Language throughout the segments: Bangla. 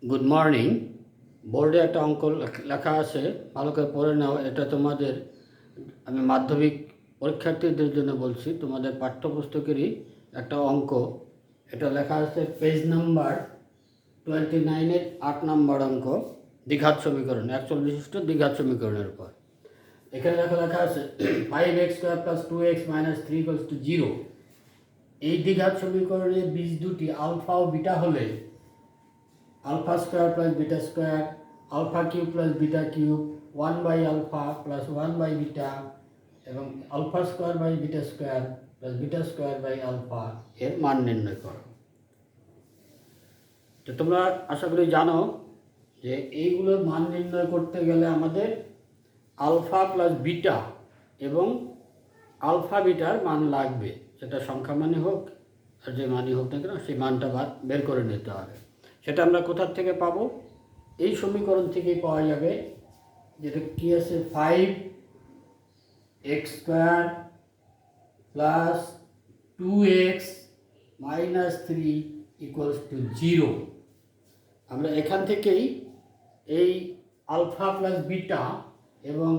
Good morning. বোর্ডে একটা অঙ্ক লেখা আছে, ভালো করে পড়ে নাও। এটা তোমাদের, আমি মাধ্যমিক পরীক্ষার্থীদের জন্য বলছি, তোমাদের পাঠ্যপুস্তকেরই একটা অঙ্ক। এটা লেখা আছে পেজ নাম্বার 29-এর 8 নম্বর অঙ্ক, দ্বিঘাত সমীকরণ, একচল বিশিষ্ট দ্বিঘাত সমীকরণের উপর। এখানে লেখা আছে 5x² + 2x - 3 = 0। এই দ্বিঘাত সমীকরণের বীজ দুটি আলফা ও বিটা হলে alpha square plus beta square, alpha cube plus beta cube, 1/α plus 1/β এবং alpha square by beta square plus beta square by alpha এর মান নির্ণয় করো। তো তোমরা আশা করি জানো যে এইগুলোর মান নির্ণয় করতে গেলে আমাদের আলফা প্লাস বিটা এবং আলফা বিটার মান লাগবে, সেটা সংখ্যা মানে হোক আর যে মানই হোক না কেন, সেই মানটা বের করে নিতে হবে। সেটা আমরা কোথার থেকে পাবো? এই সমীকরণ থেকেই পাওয়া যাবে, যেটা কি আছে 5x² প্লাস 2x মাইনাস 3 = 0। আমরা এখান থেকেই এই আলফা প্লাস বিটা এবং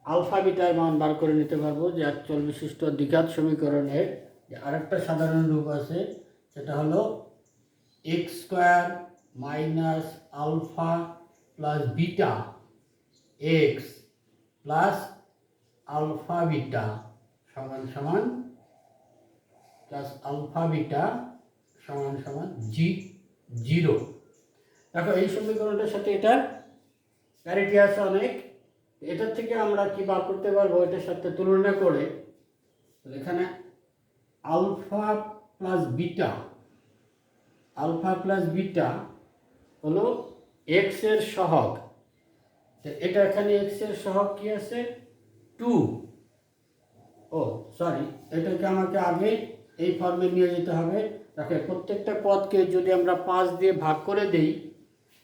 আলফা বিটার মান বার করে নিতে পারবো। যে একচল বিশিষ্ট দ্বিঘাত সমীকরণের যে আরেকটা সাধারণ রূপ আছে, সেটা হলো x² minus alpha plus beta x plus alpha beta সমান সমান প্লাস আলফা বিটা সমান সমান 0। দেখো এই সমীকরণটার সাথে এটা প্যারিটি আছে অনেক। এটার থেকে আমরা কি বার করতে পারবো? এটার সাথে তুলনা করে এখানে আলফা প্লাস বিটা হলো এক্স এর সহগ। এটা এখানে এক্স এর সহগ কি আছে 2। এটাকে আমাকে আগে এই ফর্মে নিয়ে যেতে হবে। দেখো প্রত্যেকটা পদকে যদি আমরা 5 দিয়ে ভাগ করে দেই,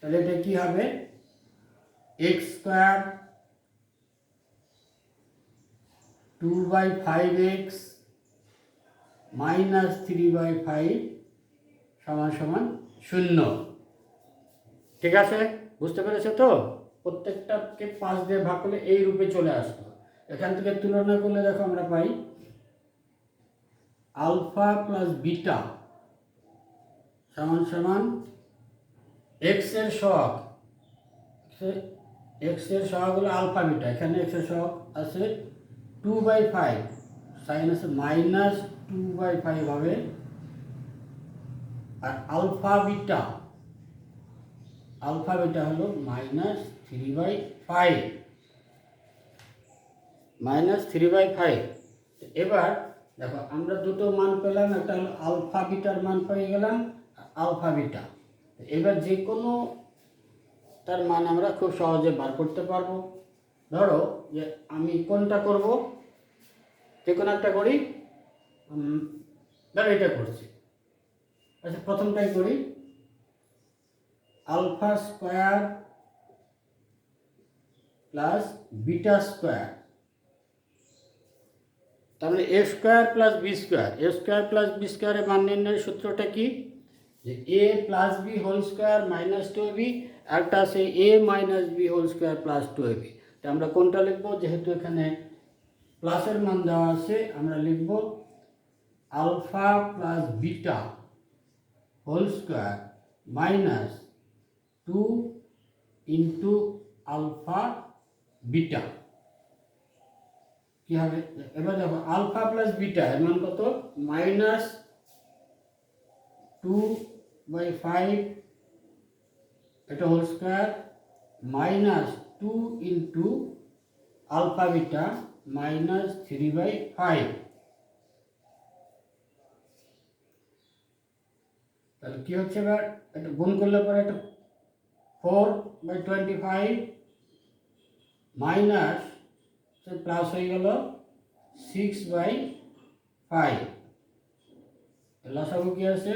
তাহলে এটা কি হবে x² 2/5x মাইনাস 3/5 সমান সমান 0। ঠিক আছে, বুঝতে পেরেছো তো? প্রত্যেকটাকে 5 দিয়ে ভাগ করলে এই রূপে চলে আসতো। এখান থেকে তুলনা করলে দেখো আমরা পাই আলফা প্লাস বিটা সমান সমান এক্স এর সহগ। এক্স এর সহগ হলো আলফা বিটা। এখানে এক্স এর সহগ আছে 2/5, সাইন আছে মাইনাস 2/5 হবে। আর আলফা বিটা হলো মাইনাস 3/5। এবার দেখো আমরা দুটো মান পেলাম, একটা হলো আলফা বিটার মান পেয়ে গেলাম, আলফা বিটা। এবার যে কোনো তার মান আমরা খুব সহজে বার করতে পারবো। ধরো যে আমি কোনটা করব, যে কোনো একটা করি। ধরো এটা করছি। আচ্ছা, প্রথমটাই করি। Alpha square plus beta square, তার মানে a² plus b²। a² plus b² এর মান নির্ণয়ের সূত্রটা কি? যে a plus b whole square minus 2ab, একটা আছে a minus b whole square plus 2ab। তো আমরা কোনটা লিখবো? যেহেতু এখানে প্লাসের মান দেওয়া আছে, আমরা লিখব alpha plus beta whole square minus 2 into alpha beta. কি হবে? এবার দেখো আলফা প্লাস বিটা এর মান কত? মাইনাস 2/5 এটা whole square minus 2 into alpha beta minus 3/5। তাহলে কি হচ্ছে? এবার এটা গুণ করলে পরে এটা 4/25 মাইনাস প্লাস হয়ে গেল 6/5। লসাগু কি আছে?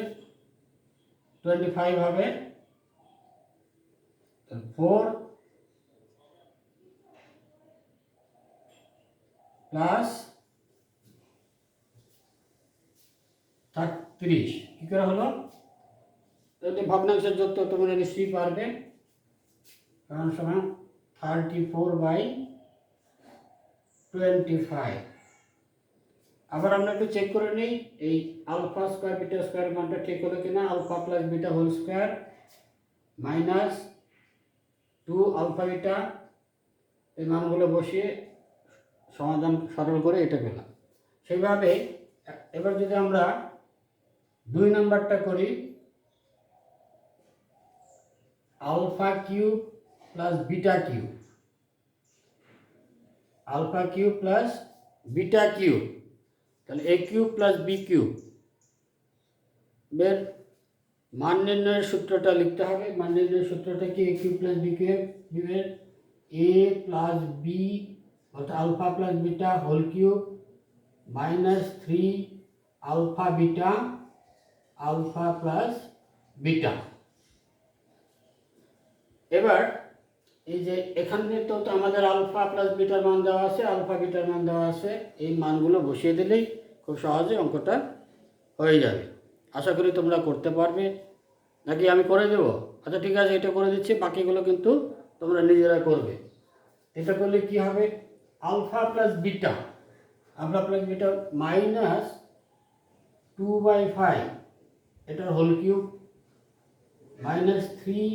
25 হবে। 4 প্লাস 30 কি করে হলো? যদি ভগ্নাংশের যোগ তো তোমরা নিশ্চয়ই পারবে, কারণ সমান 34/25। আবার আমরা একটু চেক করে নিই এই আলফা স্কোয়ার বিটা স্কোয়ার মানটা ঠিক হলো কিনা। Alpha plus beta whole square minus 2 alpha beta, এই মানগুলো বসিয়ে সমাধান সরল করে এটা পেলাম। সেইভাবে এবার যদি আমরা 2 নাম্বারটা করি, alpha cube plus beta cube, alpha cube plus beta cube, তাহলে A cube plus B cube এর মান নির্ণয়ের সূত্রটা লিখতে হবে। মান নির্ণয়ের সূত্রটা কি? এ কিউব প্লাস বি কিউবের এ প্লাস বি অর্থাৎ alpha plus beta whole cube minus 3 alpha beta alpha plus beta. এবার এই যে এখানে তো আমাদের আলফা প্লাস বিটার মান দেওয়া আছে, আলফা বিটার মান দেওয়া আছে, এই মানগুলো বসিয়ে দিলেই খুব সহজে অঙ্কটা হয়ে যাবে। আশা করি তোমরা করতে পারবে, নাকি আমি করে দেব? আচ্ছা ঠিক আছে, এটা করে দিচ্ছি, বাকিগুলো কিন্তু তোমরা নিজেরা করবে। এটা করলে কি হবে? আলফা প্লাস বিটা মাইনাস 2/5 এটার whole cube minus 3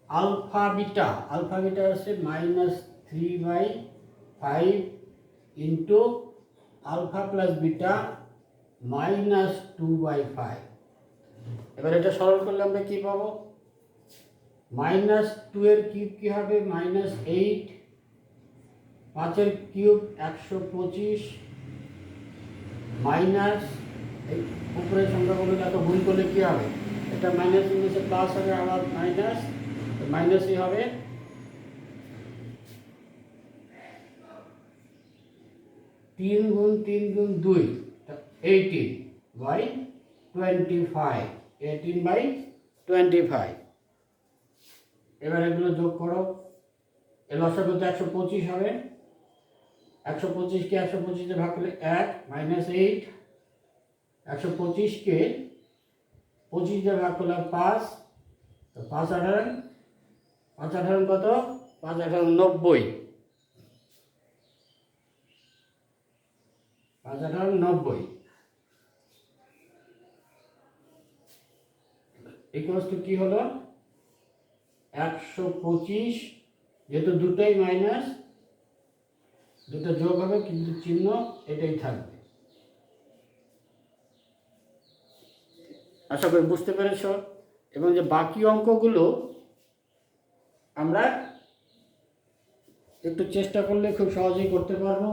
alpha beta আছে minus 3/5 into alpha plus beta minus 2/5। এবার এটা সরল করলে আমরা কী পাবো? মাইনাস 2 এর কিউব কী হবে? মাইনাস 8, 5 এর কিউব 125 মাইনাস এই উপরের সংখ্যাগুলো এত গুণ করলে কী হবে? এটা মাইনাস ইংলিশে প্লাস হবে, আবার মাইনাস, মাইনাসই হবে। 3 গুণ 3 গুণ 2 18/25, 18/25। এবার এগুলো যোগ করো, এর লসাগু তো 125 হবে। 125কে 125 ভাগ করলে 1 মাইনাস 8, 125কে 25 দিয়ে ভাগ করলে 5, তো 5 18 কত? 5 18 90, 5 18 90 ইকুয়ালস টু কি হলো? 125, যেহেতু দুটোই মাইনাস, দুটো যোগ হবে কিন্তু চিহ্ন এটাই থাকবে। আশা করি বুঝতে পেরেছ। এবং যে বাকি অঙ্কগুলো আমরা একটু চেষ্টা করলে খুব সহজেই করতে পারবো।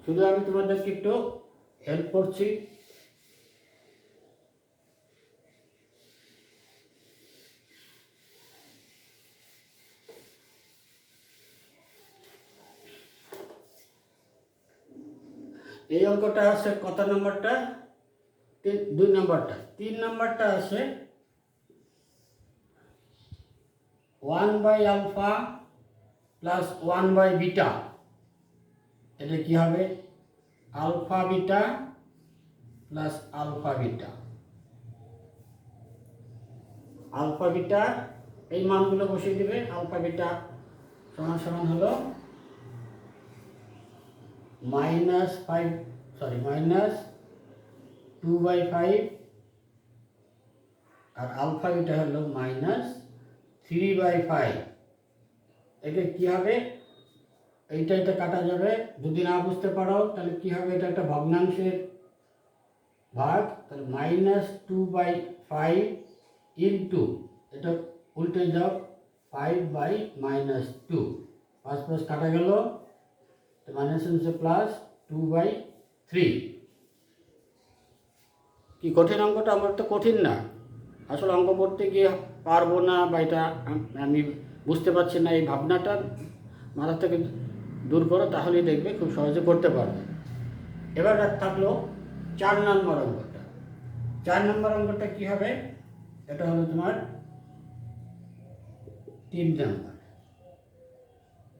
শুধু আমি তোমাদেরকে একটু হেল্প করছি। এই অঙ্কটা আছে কত নম্বরটা? 2 নম্বরটা। 3 নম্বরটা আছে 1/আলফা প্লাস 1/বিটা। এটা কি হবে? Alpha beta plus alpha beta. Alpha beta এই মানগুলো বসিয়ে দেবে। আলফা বিটা সমান সমান হলো মাইনাস 2/5 আর আলফা বিটা হলো মাইনাস 3/5। এটা কি হবে? এটা কাটা যাবে। যদি না বুঝতে পারো তাহলে কি হবে? এটা একটা ভগ্নাংশের ভাগ, তাহলে মাইনাস 2/5 ইন্টু, এটা উল্টে যাও, 5/-2, 5 প্লাস কাটা গেল, মাইনাস হচ্ছে প্লাস 2/3। কি কঠিন অঙ্কটা? আমার তো কঠিন না, আসলে অঙ্ক করতে গিয়ে পারবো না বা এটা আমি বুঝতে পারছি না, এই ভাবনাটা মাথা থেকে দূর করো, তাহলেই দেখবে খুব সহজে করতে পারবে। এবার থাকলো 4 নম্বর অঙ্কটা। 4 নম্বর অঙ্কটা কি হবে? এটা হলো তোমার 3 নম্বর।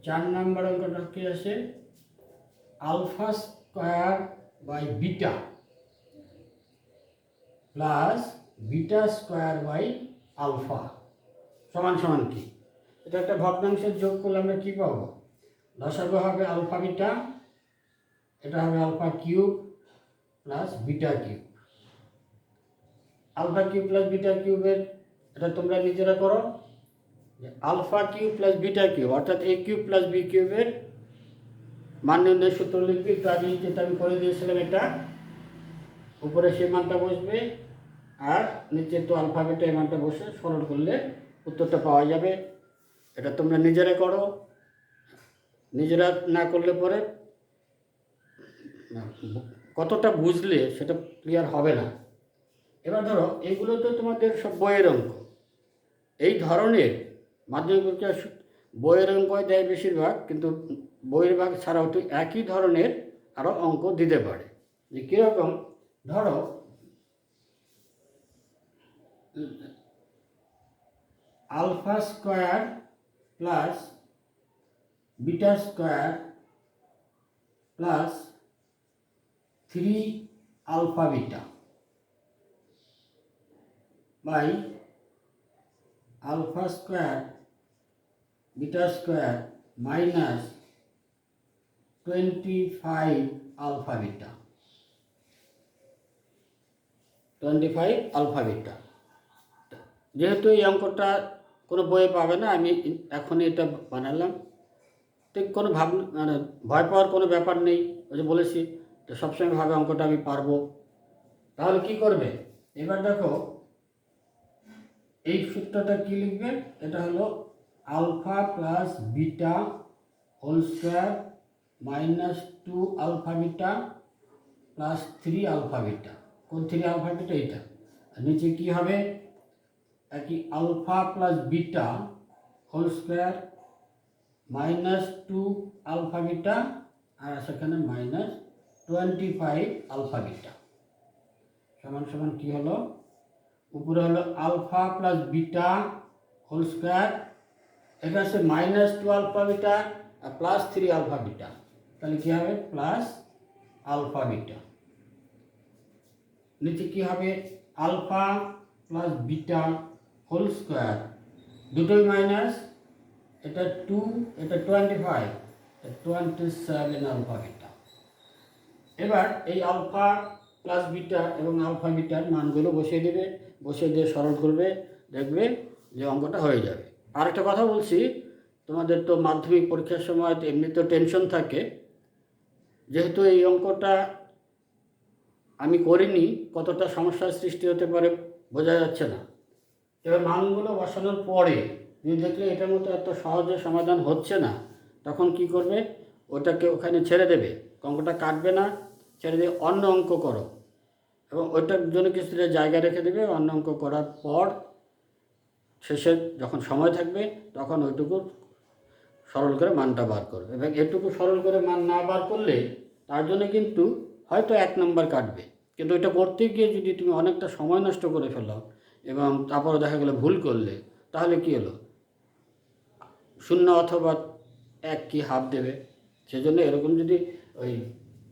4 নম্বর অঙ্কটা কি আছে? Alpha square by beta plus beta square by alpha সমান সমান কি? এটা একটা ভগ্নাংশের যোগ করলে আমরা কী পাবো? লসাগু হবে আলফা বিটা, এটা হবে alpha cube plus beta cube. Alpha cube plus beta কিউবের এটা তোমরা নিজেরা করো, যে alpha cube plus beta cube অর্থাৎ এ কিউব প্লাস বি কিউবের মান নির্ণয়ের সূত্র লিখবে। একটু আগে যেটা আমি করে দিয়েছিলাম, এটা উপরে সেই মানটা বসবে আর নিচে তো আলফা বিটা এই মানটা বসে সরল করলে উত্তরটা পাওয়া যাবে। এটা তোমরা নিজেরা করো, নিজেরা না করলে পরে কতটা বুঝলে সেটা ক্লিয়ার হবে না। এবার ধরো এগুলো তো তোমাদের সব বইয়ের অঙ্ক, এই ধরনের মাধ্যমিক পরীক্ষার বইয়ের অঙ্ক দেয় বেশিরভাগ, কিন্তু বইয়ের ভাগ ছাড়াও তো একই ধরনের আরও অঙ্ক দিতে পারে। যে কীরকম, ধরো alpha square plus beta square plus 3 alpha beta by alpha square beta square minus 25 alpha beta, 25 alpha beta. যেহেতু এই অঙ্কটা কোনো বইয়ে পাবে না, আমি এখনই এটা বানালাম, ঠিক কোনো মানে ভয় পাওয়ার কোনো ব্যাপার নেই। ওই যে বলেছি তো সবসময় ভাবে অঙ্কটা আমি পারবো। তাহলে কি করবে? এবার দেখো এই সূত্রটা কি লিখবে, এটা হলো alpha plus beta whole square minus 2 alpha beta plus 3 alpha beta. কোন 3 আলফা বিটা? এটা। আর নিচে কি হবে? একই alpha plus beta whole square minus 2 alpha beta আর সেখানে মাইনাস 25 আলফা বিটা সমান সমান কি হলো? উপরে হলো alpha plus beta whole square, এটা হচ্ছে মাইনাস 2 আলফা বিটা আর প্লাস 3 আলফা বিটা, তাহলে কী হবে? Plus alpha beta. নিচে কী হবে? Alpha plus beta whole square, দুটোই মাইনাস, এটা 2 এটা 25, 27 আলফা বিটা। এবার এই আলফা প্লাস বিটা এবং আলফা বিটার মানগুলো বসিয়ে দেবে, বসিয়ে দিয়ে সরল করবে, দেখবে যে অঙ্কটা হয়ে যাবে। আর একটা কথা বলছি, তোমাদের তো মাধ্যমিক পরীক্ষার সময় এমনিতেও টেনশন থাকে, যেহেতু এই অঙ্কটা আমি করিনি, কতটা সমস্যার সৃষ্টি হতে পারে বোঝা যাচ্ছে না। এবার মানগুলো বসানোর পরে যদি দেখলে এটার মতো এত সহজে সমাধান হচ্ছে না, তখন কি করবে? ওটাকে ওখানে ছেড়ে দেবে, অঙ্কটা কাটবে না, ছেড়ে দিয়ে অন্য অঙ্ক করো এবং ওইটার জন্য কিছুটা জায়গা রেখে দেবে। অন্য অঙ্ক করার পর শেষে যখন সময় থাকবে তখন ওইটুকু সরল করে মানটা বার করবে। এবং এটুকু সরল করে মান না বার করলে তার জন্য কিন্তু হয়তো 1 নম্বর কাটবে, কিন্তু এটা করতে গিয়ে যদি তুমি অনেকটা সময় নষ্ট করে ফেলো এবং তারপরে দেখা গেলো ভুল করলে, তাহলে কি হলো? 0 অথবা 1 কি হাফ দেবে। সেজন্য এরকম যদি ওই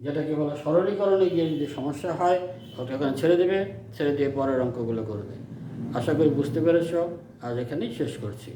যেটাকে বলা সরলীকরণে গিয়ে যদি সমস্যা হয়, ওটা ওখানে ছেড়ে দেবে, ছেড়ে দিয়ে পরের অঙ্কগুলো করবে। আশা করি বুঝতে পেরেছ। আজ এখানেই শেষ করছি।